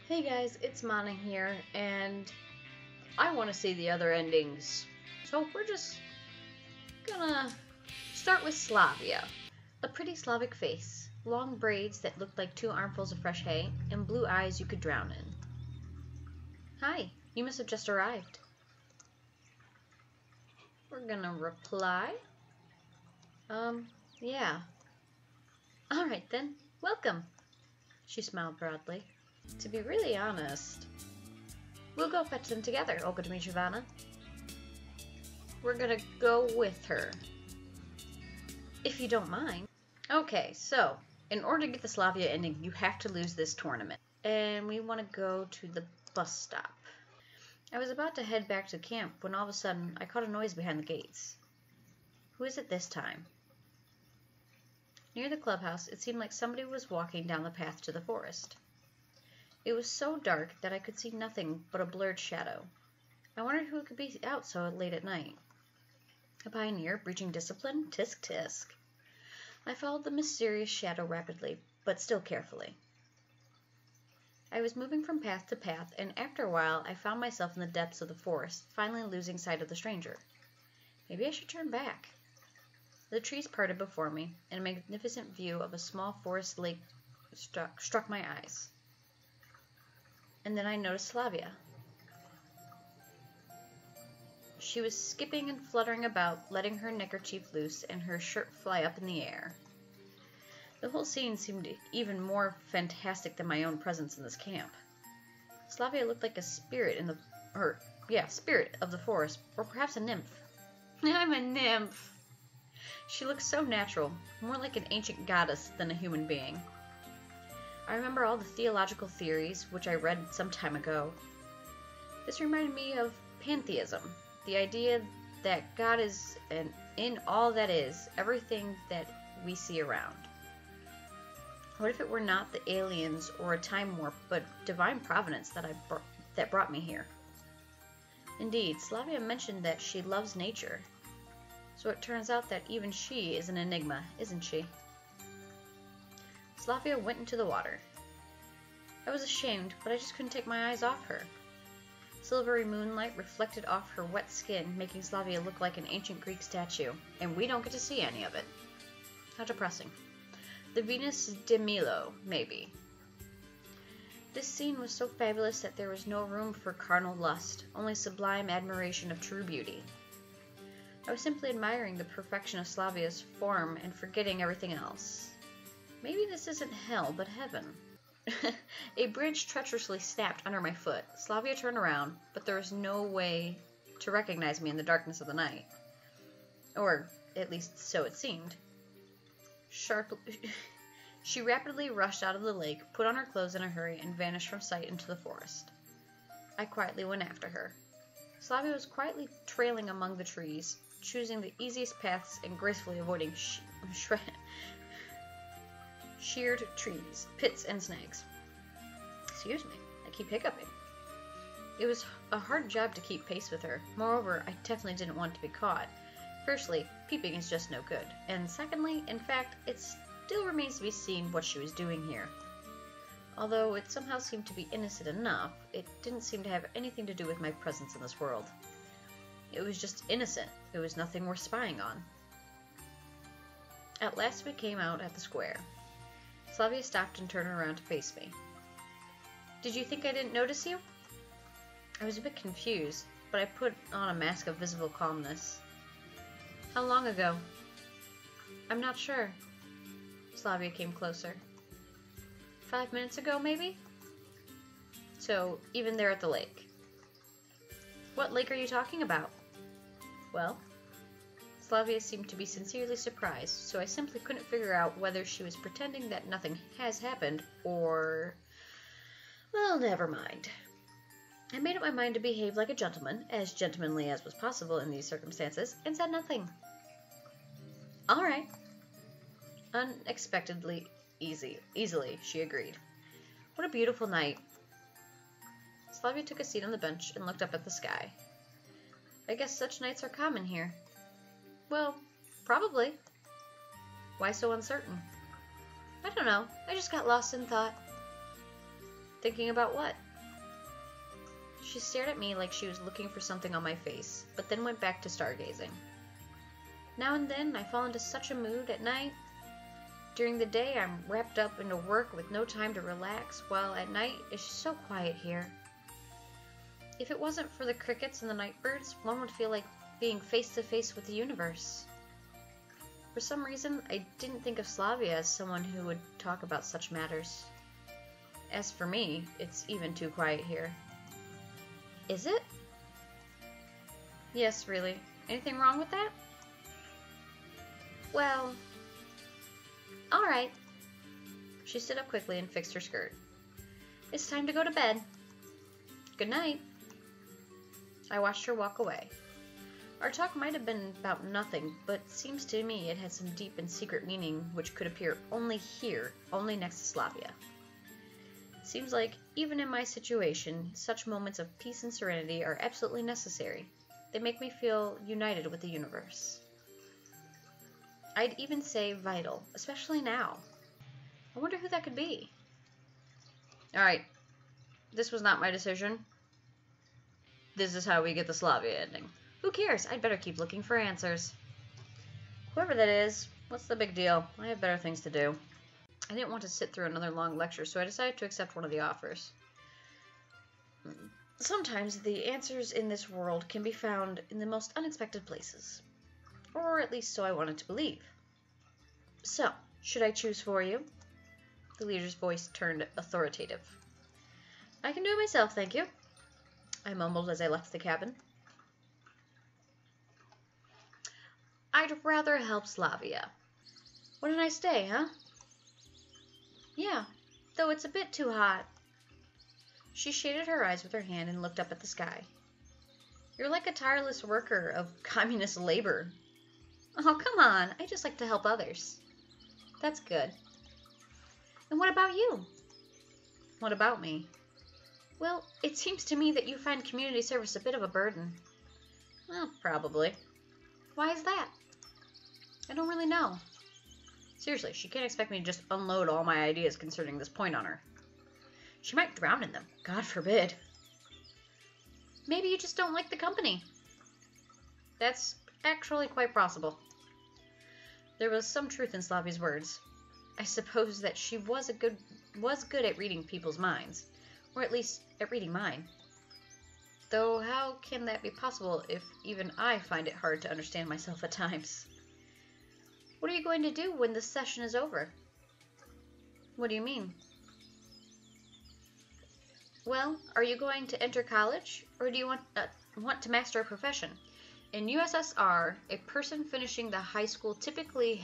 Hey guys, it's Mana here, and I want to see the other endings. So we're just gonna start with Slavia. A pretty Slavic face, long braids that looked like 2 armfuls of fresh hay, and blue eyes you could drown in. Hi, you must have just arrived. We're gonna reply. Yeah. Alright then, welcome. She smiled broadly. To be really honest, we'll go fetch them together, Olga Dmitrievna. We're gonna go with her, if you don't mind. Okay, so, in order to get the Slavia ending, you have to lose this tournament. And we want to go to the bus stop. I was about to head back to camp when all of a sudden I caught a noise behind the gates. Who is it this time? Near the clubhouse, it seemed like somebody was walking down the path to the forest. It was so dark that I could see nothing but a blurred shadow. I wondered who could be out so late at night. A pioneer breaching discipline? Tisk tisk. I followed the mysterious shadow rapidly, but still carefully. I was moving from path to path, and after a while I found myself in the depths of the forest, finally losing sight of the stranger. Maybe I should turn back. The trees parted before me, and a magnificent view of a small forest lake struck my eyes. And then I noticed Slavya. She was skipping and fluttering about, letting her neckerchief loose and her shirt fly up in the air. The whole scene seemed even more fantastic than my own presence in this camp. Slavya looked like a spirit spirit of the forest, or perhaps a nymph. I'm a nymph! She looked so natural, more like an ancient goddess than a human being. I remember all the theological theories, which I read some time ago. This reminded me of pantheism, the idea that God is in all that is, everything that we see around. What if it were not the aliens or a time warp, but divine providence that brought me here? Indeed, Slavya mentioned that she loves nature, so it turns out that even she is an enigma, isn't she? Slavya went into the water. I was ashamed, but I just couldn't take my eyes off her. Silvery moonlight reflected off her wet skin, making Slavya look like an ancient Greek statue, and we don't get to see any of it. How depressing. The Venus de Milo, maybe. This scene was so fabulous that there was no room for carnal lust, only sublime admiration of true beauty. I was simply admiring the perfection of Slavya's form and forgetting everything else. Maybe this isn't hell, but heaven. A bridge treacherously snapped under my foot. Slavya turned around, but there was no way to recognize me in the darkness of the night. Or, at least so it seemed. She rapidly rushed out of the lake, put on her clothes in a hurry, and vanished from sight into the forest. I quietly went after her. Slavya was quietly trailing among the trees, choosing the easiest paths and gracefully avoiding sheared trees, pits, and snags. Excuse me, I keep hiccuping. It was a hard job to keep pace with her. Moreover, I definitely didn't want to be caught. Firstly, peeping is just no good. And secondly, in fact, it still remains to be seen what she was doing here. Although it somehow seemed to be innocent enough, it didn't seem to have anything to do with my presence in this world. It was just innocent. It was nothing worth spying on. At last we came out at the square. Slavya stopped and turned around to face me. Did you think I didn't notice you? I was a bit confused, but I put on a mask of visible calmness. How long ago? I'm not sure. Slavya came closer. 5 minutes ago, maybe? So, even there at the lake. What lake are you talking about? Well, Slavya seemed to be sincerely surprised, so I simply couldn't figure out whether she was pretending that nothing has happened, or... Well, never mind. I made up my mind to behave like a gentleman, as gentlemanly as was possible in these circumstances, and said nothing. All right. Unexpectedly easily, she agreed. What a beautiful night. Slavya took a seat on the bench and looked up at the sky. I guess such nights are common here. Well, probably. Why so uncertain? I don't know. I just got lost in thought. Thinking about what? She stared at me like she was looking for something on my face, but then went back to stargazing. Now and then, I fall into such a mood at night. During the day, I'm wrapped up into work with no time to relax, while at night, it's just so quiet here. If it wasn't for the crickets and the night birds, one would feel like being face to face with the universe. For some reason, I didn't think of Slavya as someone who would talk about such matters. As for me, it's even too quiet here. Is it? Yes, really. Anything wrong with that? Well, alright. She stood up quickly and fixed her skirt. It's time to go to bed. Good night. I watched her walk away. Our talk might have been about nothing, but seems to me it had some deep and secret meaning which could appear only here, only next to Slavya. Seems like, even in my situation, such moments of peace and serenity are absolutely necessary. They make me feel united with the universe. I'd even say vital, especially now. I wonder who that could be. Alright, this was not my decision. This is how we get the Slavya ending. Who cares? I'd better keep looking for answers. Whoever that is, what's the big deal? I have better things to do. I didn't want to sit through another long lecture, so I decided to accept one of the offers. Sometimes the answers in this world can be found in the most unexpected places. Or at least so I wanted to believe. So, should I choose for you? The leader's voice turned authoritative. I can do it myself, thank you. I mumbled as I left the cabin. I'd rather help Slavya. What a nice day, huh? Yeah, though it's a bit too hot. She shaded her eyes with her hand and looked up at the sky. You're like a tireless worker of communist labor. Oh, come on. I just like to help others. That's good. And what about you? What about me? Well, it seems to me that you find community service a bit of a burden. Well, probably. Why is that? I don't really know. Seriously, she can't expect me to just unload all my ideas concerning this point on her. She might drown in them. God forbid. Maybe you just don't like the company. That's actually quite possible. There was some truth in Slavya's words. I suppose that she was good at reading people's minds, or at least at reading mine. Though how can that be possible if even I find it hard to understand myself at times? What are you going to do when this session is over? What do you mean? Well, are you going to enter college, or do you want to master a profession? In USSR, a person finishing the high school typically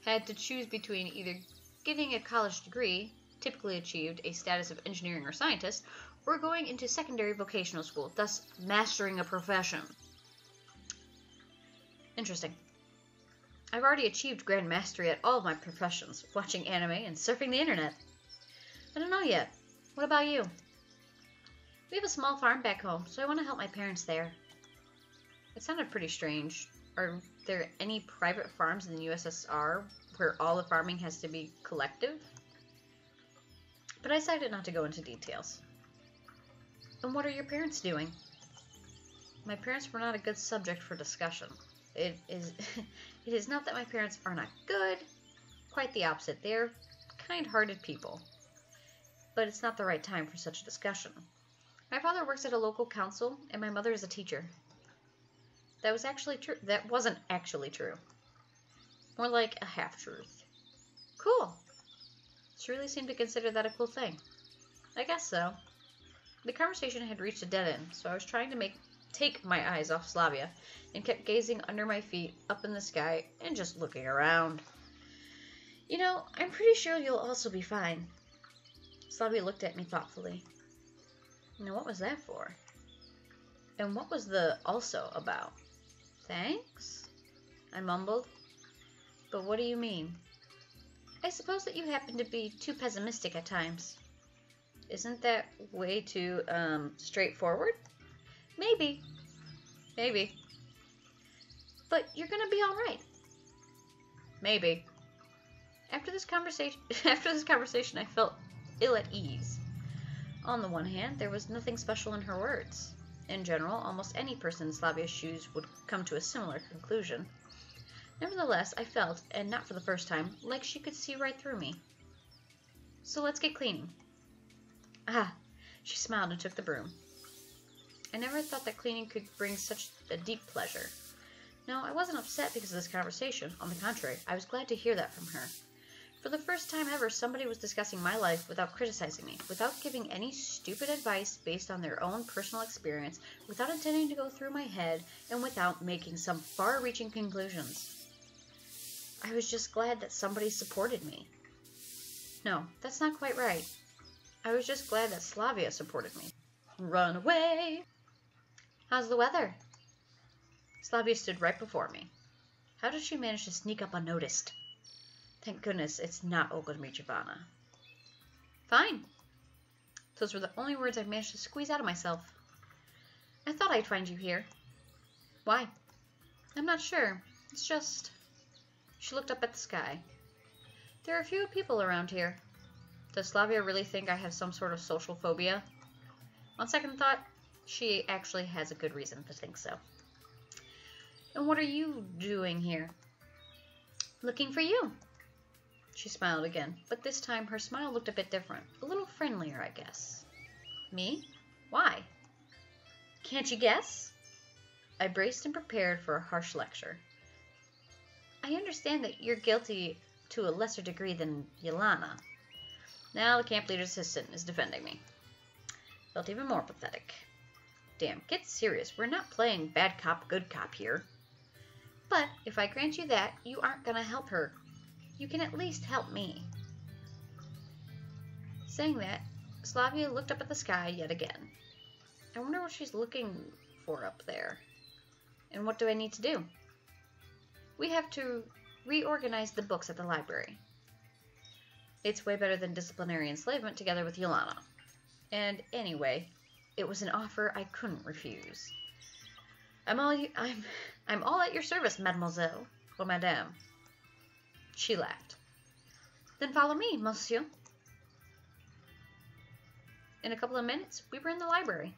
had to choose between either getting a college degree, typically achieved a status of engineering or scientist, or going into secondary vocational school, thus mastering a profession. Interesting. I've already achieved grand mastery at all of my professions, watching anime and surfing the internet. I don't know yet. What about you? We have a small farm back home, so I want to help my parents there. It sounded pretty strange. Are there any private farms in the USSR where all the farming has to be collective? But I decided not to go into details. And what are your parents doing? My parents were not a good subject for discussion. It is not that my parents are not good, quite the opposite. They're kind-hearted people. But it's not the right time for such a discussion. My father works at a local council, and my mother is a teacher. That was actually true. That wasn't actually true. More like a half-truth. Cool. She really seemed to consider that a cool thing. I guess so. The conversation had reached a dead end, so I was trying to take my eyes off Slavya and kept gazing under my feet, up in the sky, and just looking around. You know, I'm pretty sure you'll also be fine. Slavya looked at me thoughtfully. Now, what was that for? And what was the also about? Thanks? I mumbled. But what do you mean? I suppose that you happen to be too pessimistic at times. Isn't that way too, straightforward? Maybe. Maybe. But you're gonna be alright. Maybe. After this conversation, I felt ill at ease. On the one hand, there was nothing special in her words. In general, almost any person in Slavya's shoes would come to a similar conclusion. Nevertheless, I felt, and not for the first time, like she could see right through me. So let's get cleaning. Ah, she smiled and took the broom. I never thought that cleaning could bring such a deep pleasure. No, I wasn't upset because of this conversation. On the contrary, I was glad to hear that from her. For the first time ever, somebody was discussing my life without criticizing me, without giving any stupid advice based on their own personal experience, without intending to go through my head, and without making some far-reaching conclusions. I was just glad that somebody supported me. No, that's not quite right. I was just glad that Slavya supported me. Run away! How's the weather? Slavya stood right before me. How did she manage to sneak up unnoticed? Thank goodness it's not Olga Dmitrievna. Fine. Those were the only words I managed to squeeze out of myself. I thought I'd find you here. Why? I'm not sure. It's just... She looked up at the sky. There are few people around here. Does Slavya really think I have some sort of social phobia? On second thought, she actually has a good reason to think so. And what are you doing here? Looking for you. She smiled again, but this time her smile looked a bit different. A little friendlier, I guess. Me? Why? Can't you guess? I braced and prepared for a harsh lecture. I understand that you're guilty to a lesser degree than Yelena. Now the camp leader's assistant is defending me. Felt even more pathetic. Damn, get serious. We're not playing bad cop, good cop here. But if I grant you that, you aren't going to help her. You can at least help me. Saying that, Slavya looked up at the sky yet again. I wonder what she's looking for up there. And what do I need to do? We have to reorganize the books at the library. It's way better than disciplinary enslavement together with Yelena. And anyway, it was an offer I couldn't refuse. I'm all at your service, mademoiselle, or madame. She laughed. Then follow me, monsieur. In a couple of minutes, we were in the library.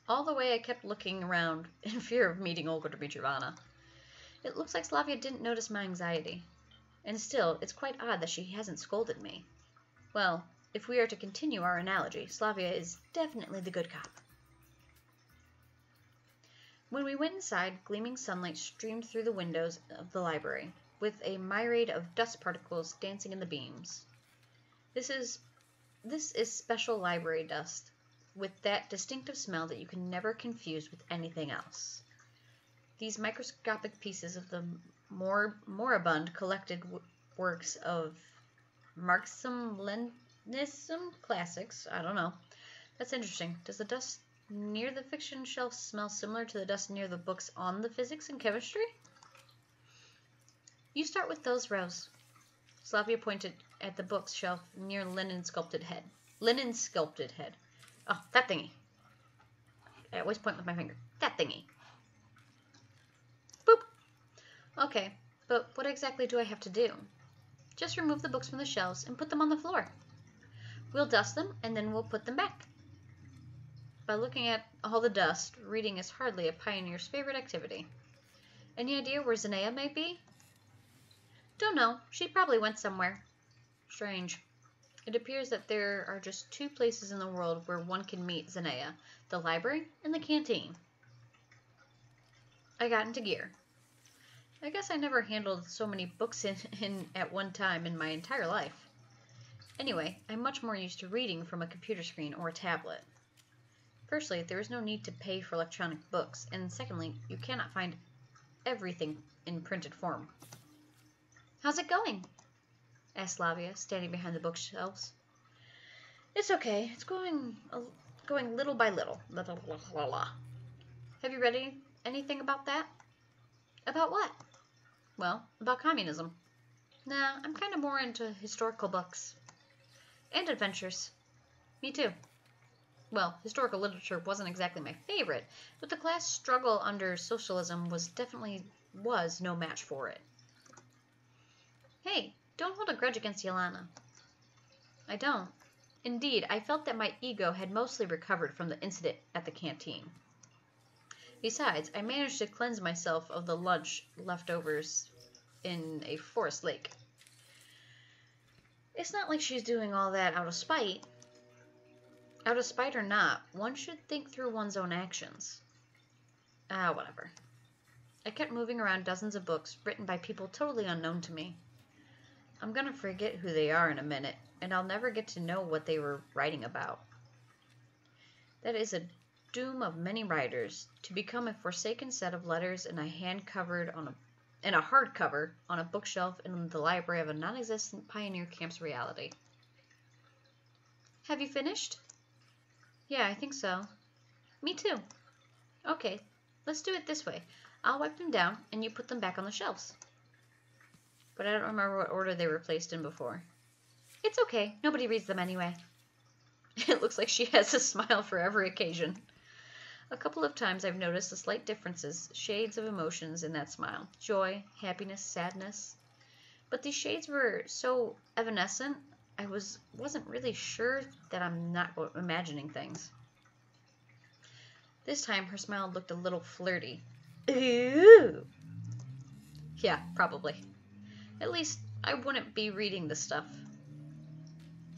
All the way I kept looking around in fear of meeting Olga Dmitrievna. It looks like Slavya didn't notice my anxiety. And still, it's quite odd that she hasn't scolded me. Well, if we are to continue our analogy, Slavya is definitely the good cop. When we went inside, gleaming sunlight streamed through the windows of the library, with a myriad of dust particles dancing in the beams. This is special library dust, with that distinctive smell that you can never confuse with anything else. These microscopic pieces of the moribund collected works of Marxism-Leninism classics. I don't know. That's interesting. Does the dust near the fiction shelf smell similar to the dust near the books on the physics and chemistry? You start with those rows. Slavya pointed at the bookshelf near Lenin's sculpted head. Lenin's sculpted head. Oh, that thingy. I always point with my finger. That thingy. Boop. Okay, but what exactly do I have to do? Just remove the books from the shelves and put them on the floor. We'll dust them and then we'll put them back. By looking at all the dust, reading is hardly a pioneer's favorite activity. Any idea where Zanea may be? Don't know. She probably went somewhere. Strange. It appears that there are just two places in the world where one can meet Zanea, the library and the canteen. I got into gear. I guess I never handled so many books in at one time in my entire life. Anyway, I'm much more used to reading from a computer screen or a tablet. Firstly, there is no need to pay for electronic books, and secondly, you cannot find everything in printed form. How's it going? Asked Slavya, standing behind the bookshelves. It's okay. It's going little by little. Have you read anything about that? About what? Well, about communism. Nah, I'm kind of more into historical books. And adventures. Me too. Well, historical literature wasn't exactly my favorite, but the class struggle under socialism was no match for it. Hey, don't hold a grudge against Yelena. I don't. Indeed, I felt that my ego had mostly recovered from the incident at the canteen. Besides, I managed to cleanse myself of the lunch leftovers in a forest lake. It's not like she's doing all that out of spite. Out of spite or not, one should think through one's own actions. Whatever. I kept moving around dozens of books written by people totally unknown to me. I'm gonna forget who they are in a minute, and I'll never get to know what they were writing about. That is a doom of many writers, to become a forsaken set of letters in a hardcover on a bookshelf in the library of a non-existent pioneer camp's reality. Have you finished? Yeah, I think so. Me too. Okay, let's do it this way. I'll wipe them down, and you put them back on the shelves. But I don't remember what order they were placed in before. It's okay. Nobody reads them anyway. It looks like she has a smile for every occasion. A couple of times I've noticed the slight differences, shades of emotions in that smile. Joy, happiness, sadness. But these shades were so evanescent, I wasn't really sure that I'm not imagining things. This time her smile looked a little flirty. Ooh! Yeah, probably. At least I wouldn't be reading this stuff.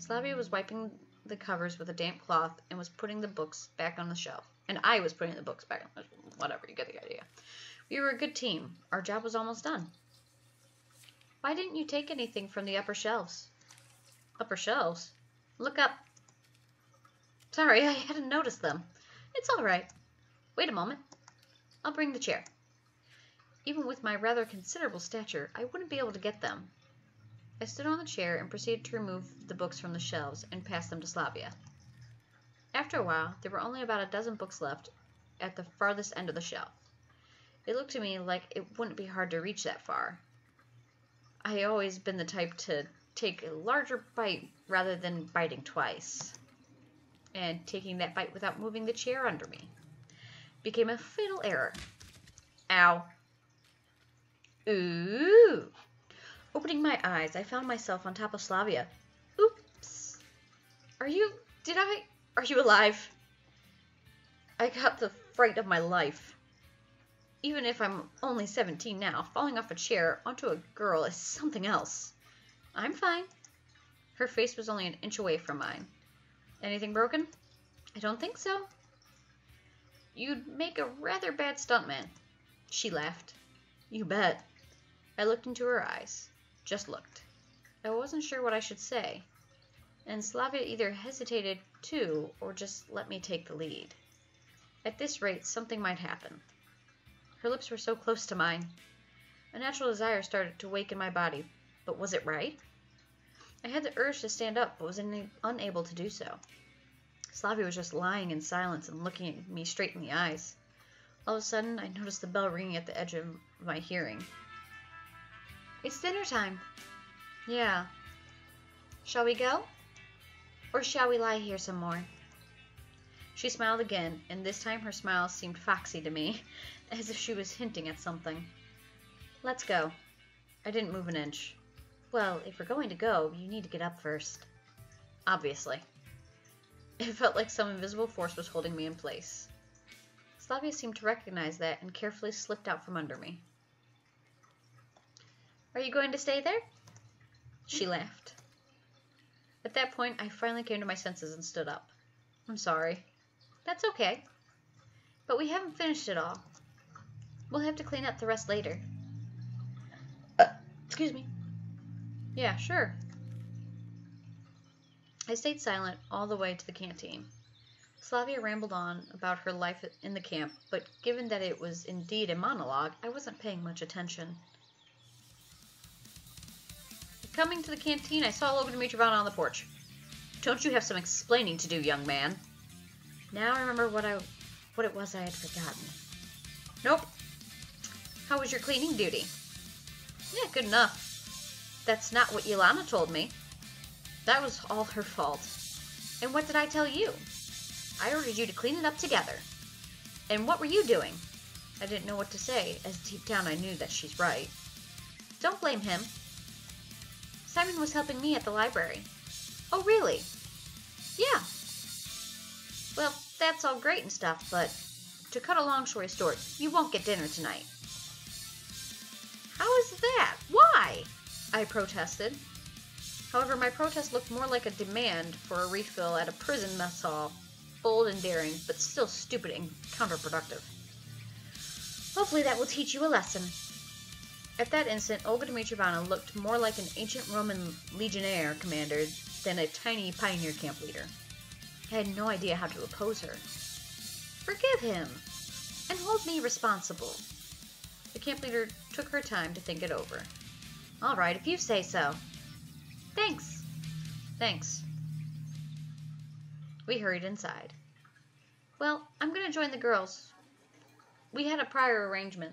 Slavya was wiping the covers with a damp cloth and was putting the books back on the shelf. And I was putting the books back on the shelf. Whatever, you get the idea. We were a good team. Our job was almost done. Why didn't you take anything from the upper shelves? Upper shelves? Look up. Sorry, I hadn't noticed them. It's all right. Wait a moment. I'll bring the chair. Even with my rather considerable stature, I wouldn't be able to get them. I stood on the chair and proceeded to remove the books from the shelves and pass them to Slavya. After a while, there were only about a dozen books left at the farthest end of the shelf. It looked to me like it wouldn't be hard to reach that far. I had always been the type to take a larger bite rather than biting twice. And taking that bite without moving the chair under me became a fatal error. Ow. Ooh. Opening my eyes, I found myself on top of Slavya. Oops. Are you alive? I got the fright of my life. Even if I'm only 17 now, falling off a chair onto a girl is something else. I'm fine. Her face was only an inch away from mine. Anything broken? I don't think so. You'd make a rather bad stuntman. She laughed. You bet. I looked into her eyes. Just looked. I wasn't sure what I should say, and Slavya either hesitated too or just let me take the lead. At this rate, something might happen. Her lips were so close to mine. A natural desire started to wake in my body, but was it right? I had the urge to stand up, but was unable to do so. Slavya was just lying in silence and looking at me straight in the eyes. All of a sudden, I noticed the bell ringing at the edge of my hearing. It's dinner time. Yeah. Shall we go? Or shall we lie here some more? She smiled again, and this time her smile seemed foxy to me, as if she was hinting at something. Let's go. I didn't move an inch. Well, if we're going to go, you need to get up first. Obviously. It felt like some invisible force was holding me in place. Slavya seemed to recognize that and carefully slipped out from under me. Are you going to stay there? She laughed. At that point, I finally came to my senses and stood up. I'm sorry. That's okay. But we haven't finished it all. We'll have to clean up the rest later. Excuse me. Yeah, sure. I stayed silent all the way to the canteen. Slavya rambled on about her life in the camp, but given that it was indeed a monologue, I wasn't paying much attention. Coming to the canteen, I saw Logan and Mitrivana on the porch. Don't you have some explaining to do, young man? Now I remember what it was I had forgotten. Nope. How was your cleaning duty? Yeah, good enough. That's not what Yelena told me. That was all her fault. And what did I tell you? I ordered you to clean it up together. And what were you doing? I didn't know what to say, as deep down I knew that she's right. Don't blame him. Simon was helping me at the library. Oh, really? Yeah. Well, that's all great and stuff, but to cut a long story short, you won't get dinner tonight. How is that? Why? I protested. However, my protest looked more like a demand for a refill at a prison mess hall. Bold and daring, but still stupid and counterproductive. Hopefully that will teach you a lesson. At that instant, Olga Dmitrievna looked more like an ancient Roman legionnaire commander than a tiny pioneer camp leader. I had no idea how to oppose her. Forgive him, and hold me responsible. The camp leader took her time to think it over. All right, if you say so. Thanks. Thanks. We hurried inside. Well, I'm going to join the girls. We had a prior arrangement.